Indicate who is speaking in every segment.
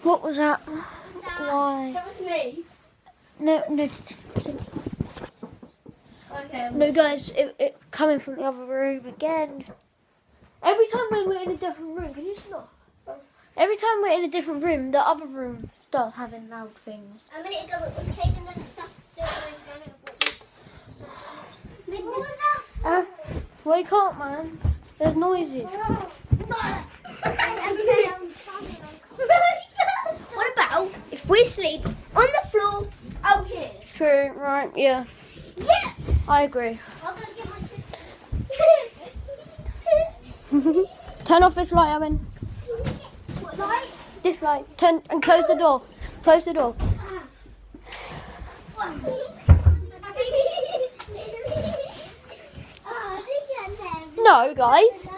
Speaker 1: What was that? Why?
Speaker 2: That was me.
Speaker 1: No.
Speaker 2: Okay.
Speaker 1: No, guys, it's coming from the other room again. Every time when we're in a different room, can you stop? Every time we're in a different room, the other room starts having loud things.
Speaker 2: A minute ago it was Kate and then it started doing it. What was that?
Speaker 1: Wake up, man. There's noises.
Speaker 2: What about if we sleep on the floor out here?
Speaker 1: True, right, yeah.
Speaker 2: Yeah!
Speaker 1: I agree.
Speaker 2: I'll go get my
Speaker 1: Turn off this light, Owen.
Speaker 2: What light?
Speaker 1: This light. Turn and close the door. Close the door. No, guys.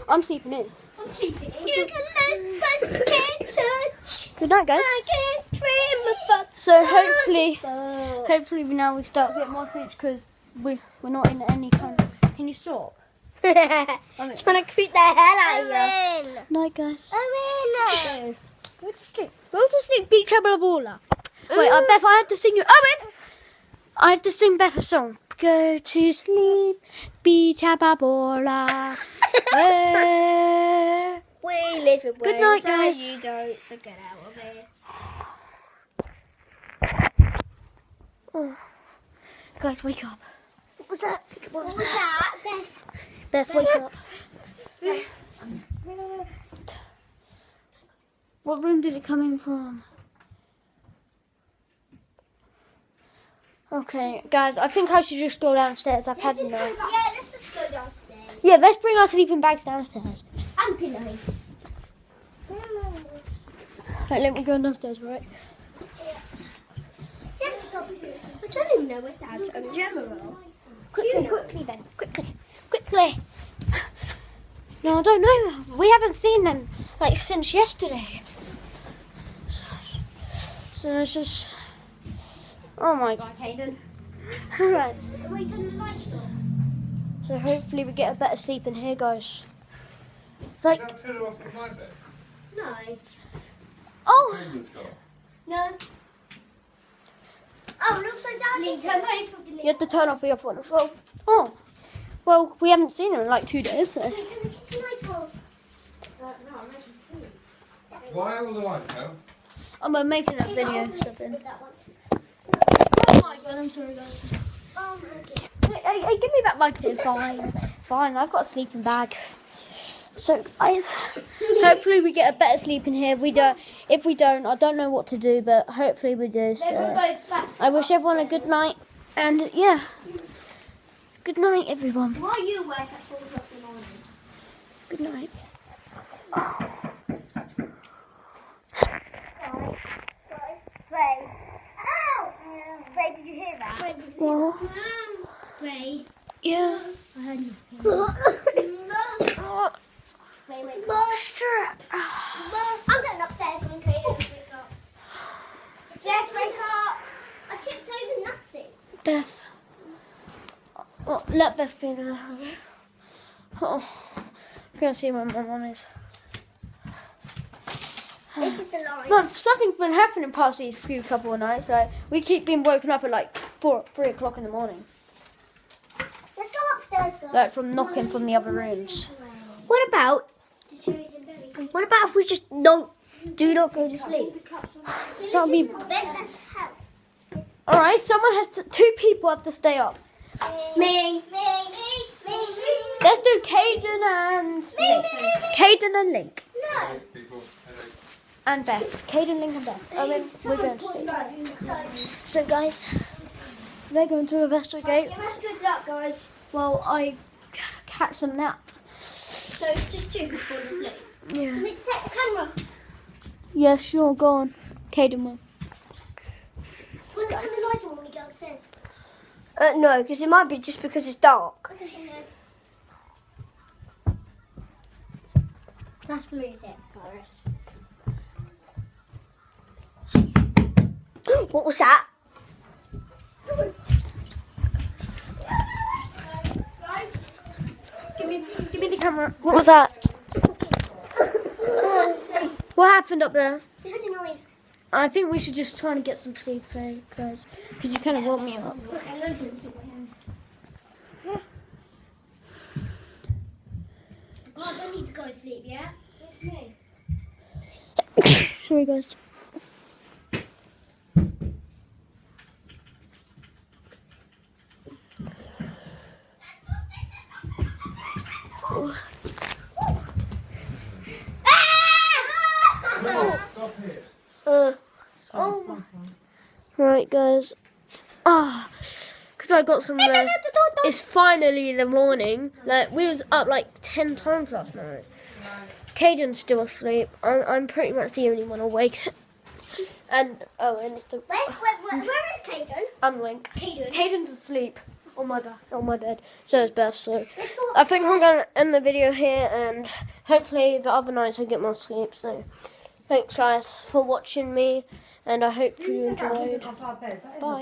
Speaker 1: I'm sleeping in.
Speaker 2: I'm sleeping. You can live but can't touch.
Speaker 1: Good night, guys.
Speaker 2: I can't dream about.
Speaker 1: So hopefully now we start getting more sleep because we're not in any kind of... Can you stop?
Speaker 2: Trying to creep the hell out of you.
Speaker 1: Night, guys.
Speaker 2: Owen.
Speaker 1: Go to sleep. Go to sleep. Beach Baller. Wait, Beth, I have to sing you. Owen! I have to sing Beth a song. Go to sleep, Beach Baller.
Speaker 2: We live in
Speaker 1: Good
Speaker 2: Wales,
Speaker 1: night, guys.
Speaker 2: and you don't, so get out of here.
Speaker 1: Guys, wake up.
Speaker 2: What was that? What was that? Beth.
Speaker 1: Beth, wake up. What room did it come in from? Okay, guys, I think I should just go downstairs. I've had enough.
Speaker 2: Yeah, let's just go downstairs.
Speaker 1: Yeah, let's bring our sleeping bags downstairs.
Speaker 2: And pillows.
Speaker 1: Right, let me go downstairs, right?
Speaker 2: I don't even know where Dad's on general.
Speaker 1: Quickly then. Quickly. No, I don't know. We haven't seen them, like, since yesterday. So it's just... Oh my God, Caden. Alright.
Speaker 2: Wait, turn the lights off.
Speaker 1: So hopefully we get a better sleep in here, guys. It's like...
Speaker 3: Is that pillow off of my bed?
Speaker 2: No.
Speaker 1: Oh!
Speaker 3: Caitlin's got.
Speaker 2: No. Oh, and also Daddy's wait for the
Speaker 1: You have to turn off your phone as well. Oh. Well, we haven't seen them in like 2 days, so...
Speaker 2: Can the kitchen light off? No, I'm making tea.
Speaker 3: Why are all the lights out?
Speaker 1: I'm making a video or something.
Speaker 2: Is that one?
Speaker 1: Oh my God, I'm sorry, guys.
Speaker 2: Oh, okay.
Speaker 1: Hey, give me back my pin. Fine, I've got a sleeping bag. So, guys, hopefully we get a better sleep in here. If we don't, I don't know what to do, but hopefully we do. So, I wish everyone a good night, and yeah, good night, everyone.
Speaker 2: Why are you awake at 4 o'clock in the morning?
Speaker 1: Good night.
Speaker 2: Ray. Ow! Ray, did you hear that?
Speaker 1: Well,
Speaker 2: Ray.
Speaker 1: yeah.
Speaker 2: I heard you. Wait. I'm going upstairs when Kaden wake up. Jess, wake up. I tipped over nothing.
Speaker 1: Beth. Oh, let Beth be now. Okay. Oh, I'm gonna see where my mum is.
Speaker 2: This is the line.
Speaker 1: No, something's been happening past these few couple of nights. Like we keep being woken up at like 3 o'clock in the morning,
Speaker 2: Let's go upstairs, guys.
Speaker 1: like from knocking from the other rooms.
Speaker 2: What about if we just do not go to sleep?
Speaker 1: That'll be.
Speaker 2: Bedless house.
Speaker 1: All right, someone has to. 2 people have to stay up.
Speaker 2: Me.
Speaker 1: Let's do Caden and Link. Caden and Link.
Speaker 2: No.
Speaker 3: People, headache.
Speaker 1: And Beth. Caden, Link, and Beth. And then we're going to sleep. So guys, they're going to investigate.
Speaker 2: Give us good luck, guys.
Speaker 1: Well, I catch some nap.
Speaker 2: So it's just 2 before the sleep.
Speaker 1: Yeah.
Speaker 2: Let's take the camera.
Speaker 1: Yeah, sure. Go on. Caden will.
Speaker 2: Want to turn the light on when we go upstairs?
Speaker 4: No, because it might be just because it's dark.
Speaker 2: Okay. That's music, Boris.
Speaker 4: What was that?
Speaker 1: camera. What was that?
Speaker 2: Oh,
Speaker 1: What happened up there?
Speaker 2: we heard a noise.
Speaker 1: I think we should just try and get some sleep, guys. Because you kind of woke me up.
Speaker 2: Look, I know Jim's super hand. Oh, I don't need to go to sleep, yeah? Okay.
Speaker 1: Sorry, guys.
Speaker 3: Stop here.
Speaker 1: Oh. Right, guys. Because I got some rest. It's finally the morning. Like, we was up like 10 times last night. Caden's still asleep. I'm pretty much the only one awake. And it's the
Speaker 2: Where is Caden?
Speaker 1: unlink.
Speaker 2: Caden.
Speaker 1: Caden's asleep on my bed. So is Beth. So
Speaker 2: Let's go.
Speaker 1: I think I'm gonna end the video here, and hopefully the other nights I get more sleep. So thanks guys for watching me, and I hope you enjoyed. Bye.